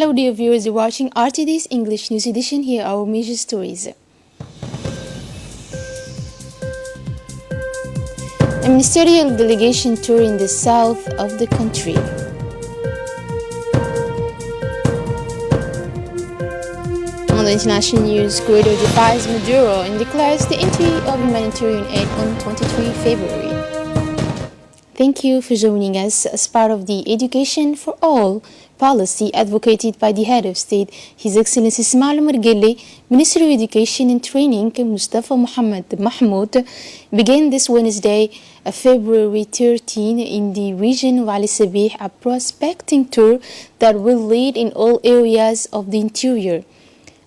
Hello dear viewers, you're watching RTD's English News Edition. Here are our major stories. A ministerial delegation tour in the south of the country. On the international news, Ecuador defies Maduro and declares the entry of humanitarian aid on 23 February. Thank you for joining us as part of the Education for All policy advocated by the head of state, His Excellency Ismail Margele. Minister of Education and Training, Mustafa Mohammed Mahmoud, began this Wednesday, February 13, in the region of Ali Sabih, a prospecting tour that will lead in all areas of the interior.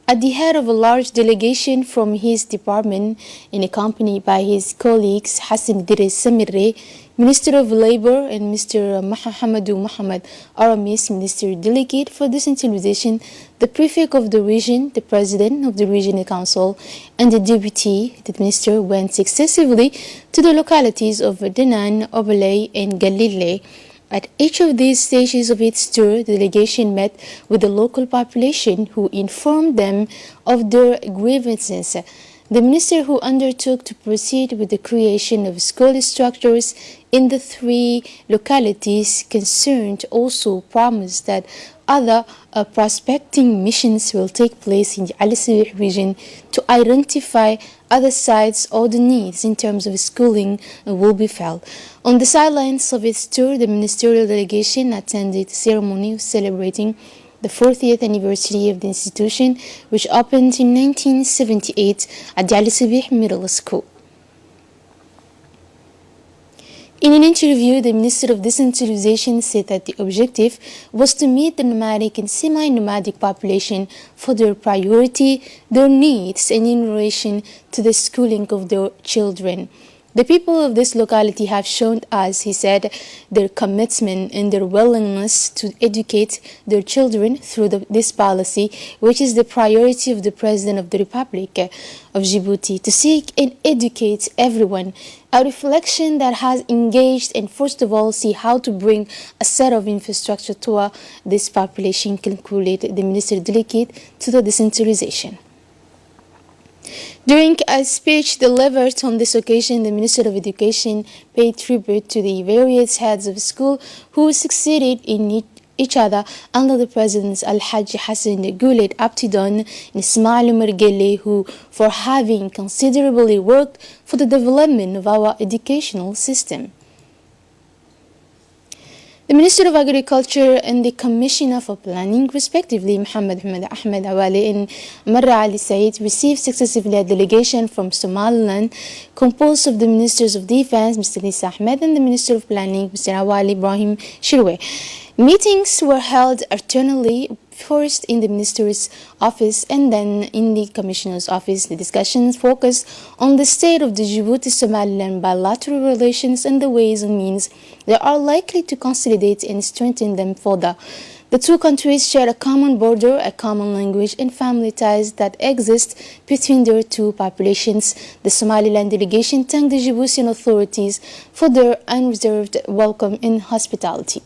At the head of a large delegation from his department and accompanied by his colleagues Hassan Idris Samirre, Minister of Labor, and Mr. Mahamadou Mohamed Aramis, Minister Delegate for Decentralization, the Prefect of the region, the President of the Regional Council, and the Deputy Minister went successively to the localities of Danan, Obalay, and Galilei. At each of these stages of its tour, the delegation met with the local population who informed them of their grievances. The minister, who undertook to proceed with the creation of school structures in the three localities concerned, also promised that other prospecting missions will take place in the Ali Sabih region to identify other sites or the needs in terms of schooling will be felt. On the sidelines of its tour, the ministerial delegation attended the ceremony celebrating the 40th anniversary of the institution, which opened in 1978 at the Ali Sabih Middle School. In an interview, the Minister of Decentralization said that the objective was to meet the nomadic and semi-nomadic population for their priority, their needs, and in relation to the schooling of their children. The people of this locality have shown us, he said, their commitment and their willingness to educate their children through this policy, which is the priority of the President of the Republic of Djibouti, to seek and educate everyone. A reflection that has engaged and first of all see how to bring a set of infrastructure to this population, concluded the Minister Delegate to the Decentralization. During a speech delivered on this occasion, the Minister of Education paid tribute to the various heads of school who succeeded in each other under the Presidents Al-Hajj Hassan Goulet Abtidon and Ismail Margele, who for having considerably worked for the development of our educational system. The Minister of Agriculture and the Commissioner for Planning, respectively, Mohammed Ahmed Awali and Marra Ali Said, received successively a delegation from Somaliland composed of the Ministers of Defense, Mr. Nisa Ahmed, and the Minister of Planning, Mr. Awali Ibrahim Shirwe. Meetings were held alternately, first in the Minister's office and then in the Commissioner's office. The discussions focused on the state of the Djibouti-Somaliland bilateral relations and the ways and means that are likely to consolidate and strengthen them further. The two countries share a common border, a common language, and family ties that exist between their two populations. The Somaliland delegation thanked the Djiboutian authorities for their unreserved welcome and hospitality.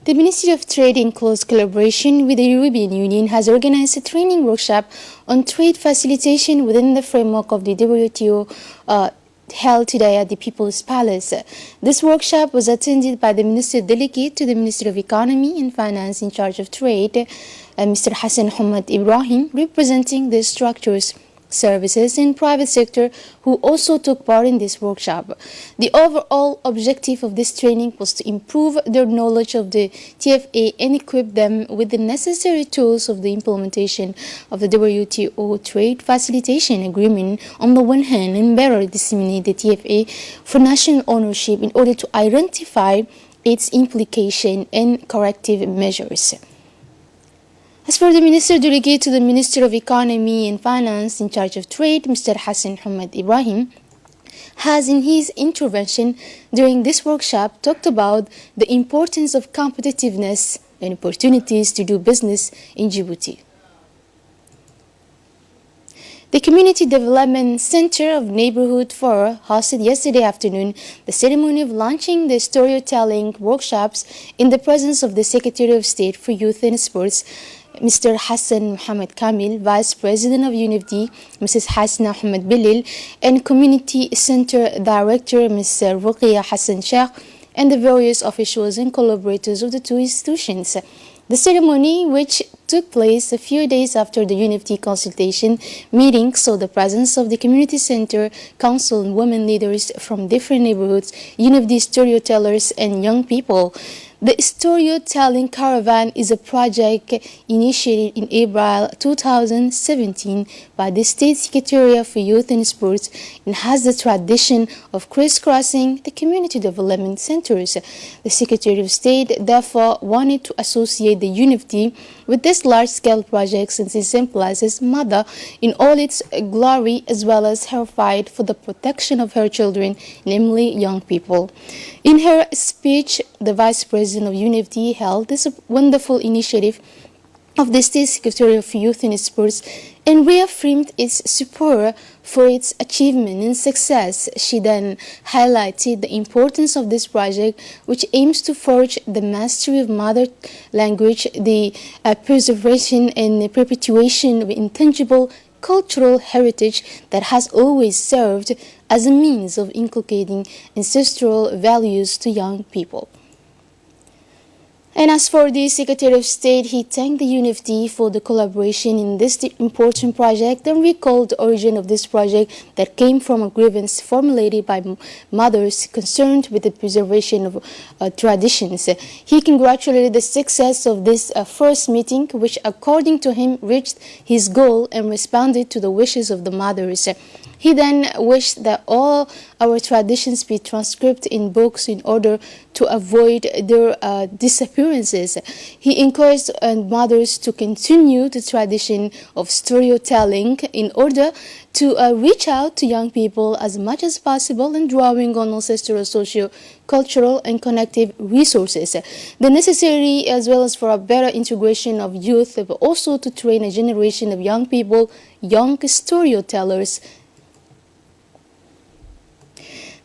The Ministry of Trade, in close collaboration with the European Union, has organized a training workshop on trade facilitation within the framework of the WTO held today at the People's Palace. This workshop was attended by the Minister Delegate to the Ministry of Economy and Finance in charge of trade, Mr. Hassan Hamad Ibrahim, representing the structures, services and private sector who also took part in this workshop. The overall objective of this training was to improve their knowledge of the TFA and equip them with the necessary tools of the implementation of the WTO Trade Facilitation Agreement on the one hand, and better disseminate the TFA for national ownership in order to identify its implication and corrective measures. As for the Minister Delegate to the Minister of Economy and Finance in charge of trade, Mr. Hassan Hamad Ibrahim, has in his intervention during this workshop talked about the importance of competitiveness and opportunities to do business in Djibouti. The Community Development Center of Neighborhood 4 hosted yesterday afternoon the ceremony of launching the storytelling workshops in the presence of the Secretary of State for Youth and Sports, Mr. Hassan Mohamed Kamil, Vice President of UNFD, Mrs. Hasna Mohamed Bilil, and Community Center Director, Mr. Ruqia Hassan Sheikh, and the various officials and collaborators of the two institutions. The ceremony, which took place a few days after the UNFD consultation meeting, saw the presence of the community center, council, and women leaders from different neighborhoods, UNFD storytellers, and young people. The Storytelling Caravan is a project initiated in April 2017 by the State Secretariat for Youth and Sports and has the tradition of crisscrossing the community development centers. The Secretary of State therefore wanted to associate the UNFD with this large-scale project since it symbolizes mother in all its glory as well as her fight for the protection of her children, namely young people. In her speech, the Vice President of UNFD held this wonderful initiative of the State Secretary for Youth and Sports and reaffirmed its support for its achievement and success. She then highlighted the importance of this project, which aims to forge the mastery of mother language, the preservation and perpetuation of intangible cultural heritage that has always served as a means of inculcating ancestral values to young people. And as for the Secretary of State, he thanked the UNFD for the collaboration in this important project and recalled the origin of this project that came from a grievance formulated by mothers concerned with the preservation of traditions. He congratulated the success of this first meeting, which according to him reached his goal and responded to the wishes of the mothers. He then wished that all our traditions be transcribed in books in order to avoid their disappearances. He encouraged mothers to continue the tradition of storytelling in order to reach out to young people as much as possible and drawing on ancestral, socio-cultural, and connective resources. The necessary as well as for a better integration of youth, but also to train a generation of young people, young storytellers.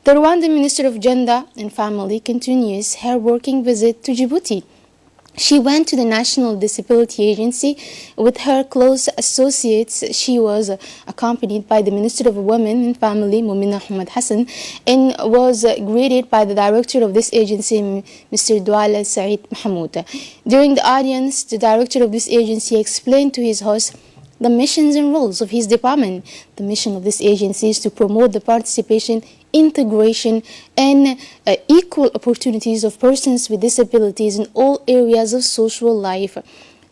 The Rwandan Minister of Gender and Family continues her working visit to Djibouti. She went to the National Disability Agency with her close associates. She was accompanied by the Minister of Women and Family, Mumina Ahmed Hassan, and was greeted by the director of this agency, Mr. Douala Said Mahmoud. During the audience, the director of this agency explained to his host the missions and roles of his department. The mission of this agency is to promote the participation, integration, and equal opportunities of persons with disabilities in all areas of social life.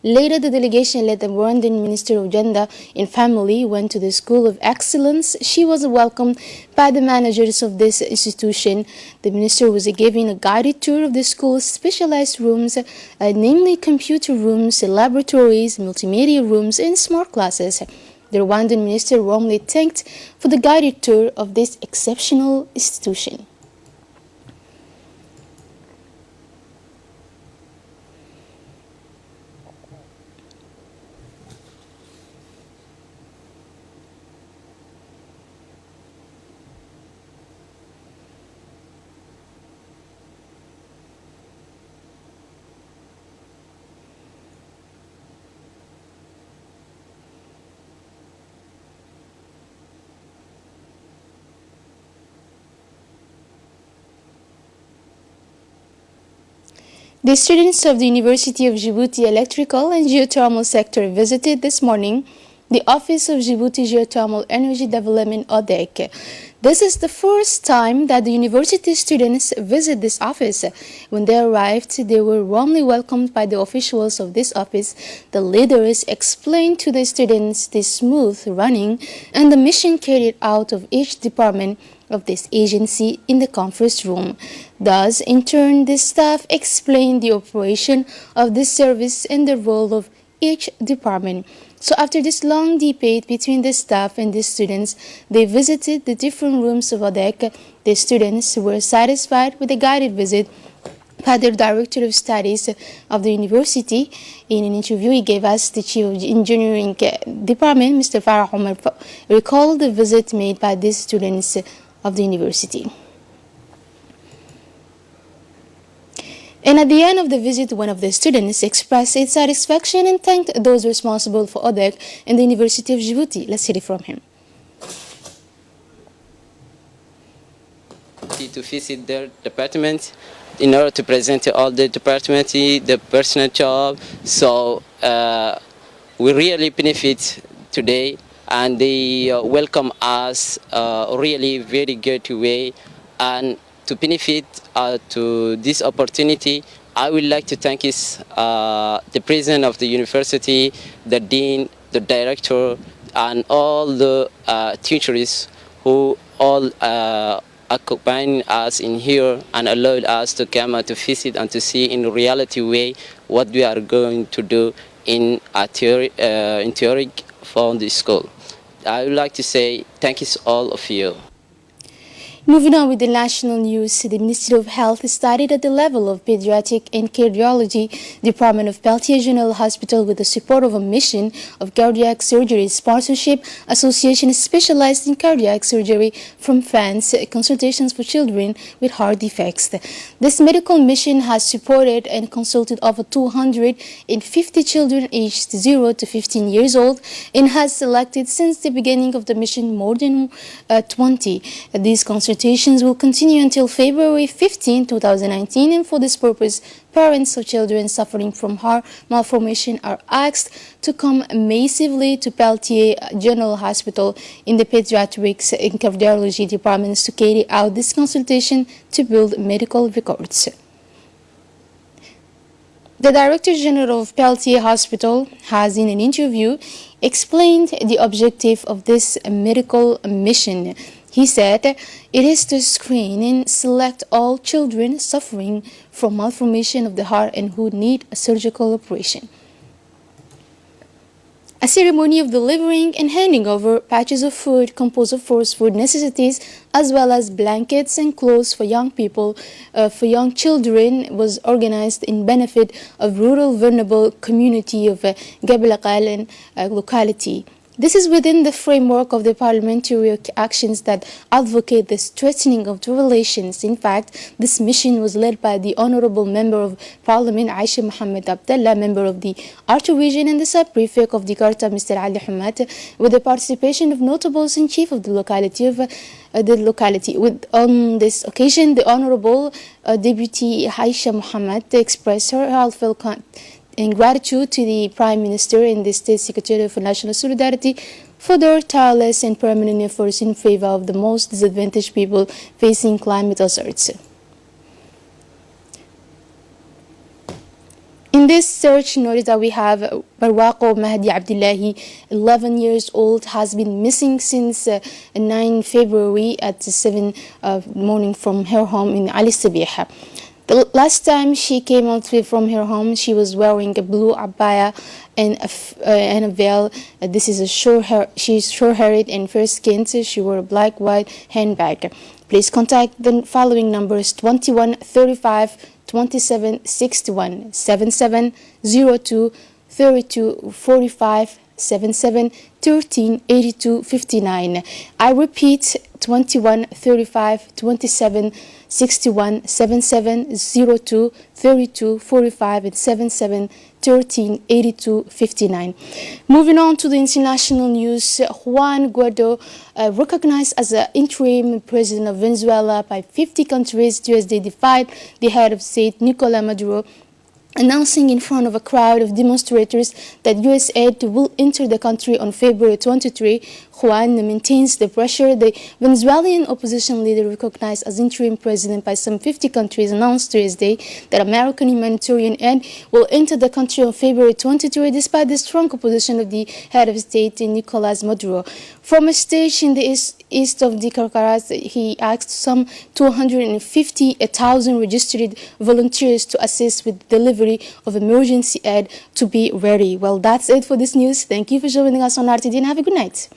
Later, the delegation led the Rwandan Minister of Gender and Family went to the School of Excellence. She was welcomed by the managers of this institution. The minister was given a guided tour of the school's specialized rooms, namely computer rooms, laboratories, multimedia rooms, and smart classes. The Rwandan minister warmly thanked for the guided tour of this exceptional institution. The students of the University of Djibouti Electrical and Geothermal sector visited this morning the Office of Djibouti Geothermal Energy Development ODEC. This is the first time that the university students visit this office. When they arrived, they were warmly welcomed by the officials of this office. The leaders explained to the students the smooth running and the mission carried out of each department of this agency in the conference room. Thus, in turn, the staff explained the operation of this service and the role of each department. So after this long debate between the staff and the students, they visited the different rooms of ODEC. The students were satisfied with the guided visit by the Director of Studies of the university. In an interview he gave us, the Chief of Engineering Department, Mr. Farah Omar, recalled the visit made by these students of the university. And at the end of the visit, one of the students expressed its satisfaction and thanked those responsible for ODEC and the University of Djibouti. Let's hear it from him. To visit their department in order to present to all the department the personal job. So we really benefit today, and they welcome us really very good way. And to benefit to this opportunity, I would like to thank the president of the university, the dean, the director, and all the teachers who all accompanied us in here and allowed us to come to visit and to see in reality way what we are going to do in theory for the school. I would like to say thank you all of you. Moving on with the national news, the Ministry of Health started at the level of Pediatric and Cardiology Department of Peltier General Hospital with the support of a mission of cardiac surgery sponsorship association specialized in cardiac surgery from France, consultations for children with heart defects. This medical mission has supported and consulted over 250 children aged 0 to 15 years old and has selected since the beginning of the mission more than 20. These consultations will continue until February 15, 2019, and for this purpose, parents of children suffering from heart malformation are asked to come massively to Peltier General Hospital in the Pediatrics and Cardiology departments to carry out this consultation to build medical records. The Director General of Peltier Hospital has, in an interview, explained the objective of this medical mission. He said it is to screen and select all children suffering from malformation of the heart and who need a surgical operation. A ceremony of delivering and handing over patches of food composed of first food necessities as well as blankets and clothes for young people, for young children was organized in benefit of rural vulnerable community of Gablaqal locality. This is within the framework of the parliamentary actions that advocate the strengthening of the relations. In fact, this mission was led by the Honorable Member of Parliament, Aisha Mohammed Abdallah, member of the RTD region and the sub-prefect of the Karta, Mr. Ali Humat, with the participation of notables and chief of the locality on this occasion, the Honorable Deputy Aisha Mohammed expressed her heartfelt in gratitude to the Prime Minister and the State Secretary for National Solidarity for their tireless and permanent efforts in favor of the most disadvantaged people facing climate hazards. In this search, notice that we have Barwaqo Mahdi Abdullahi, 11 years old, has been missing since 9 February at 7 morning from her home in Ali Sabiha. The last time she came out from her home, she was wearing a blue abaya and a veil. This is she's short-haired and fair-skinned. She wore a black white handbag. Please contact the following numbers: 21 35 27 61 77 02 32 45 77 13 82 59. I repeat: 21 35 27 61 77 02 32 45 and 77 13 82 59. Moving on to the international news, Juan Guaido, recognized as the interim president of Venezuela by 50 countries as they defied the head of state Nicolas Maduro announcing in front of a crowd of demonstrators that U.S. aid will enter the country on February 23. Juan maintains the pressure. The Venezuelan opposition leader, recognized as interim president by some 50 countries, announced Thursday that American humanitarian aid will enter the country on February 23, despite the strong opposition of the head of state, Nicolas Maduro. From a stage in the east of the Caracas, he asked some 250,000 registered volunteers to assist with delivery of emergency aid to be ready. Well, that's it for this news. Thank you for joining us on RTD and have a good night.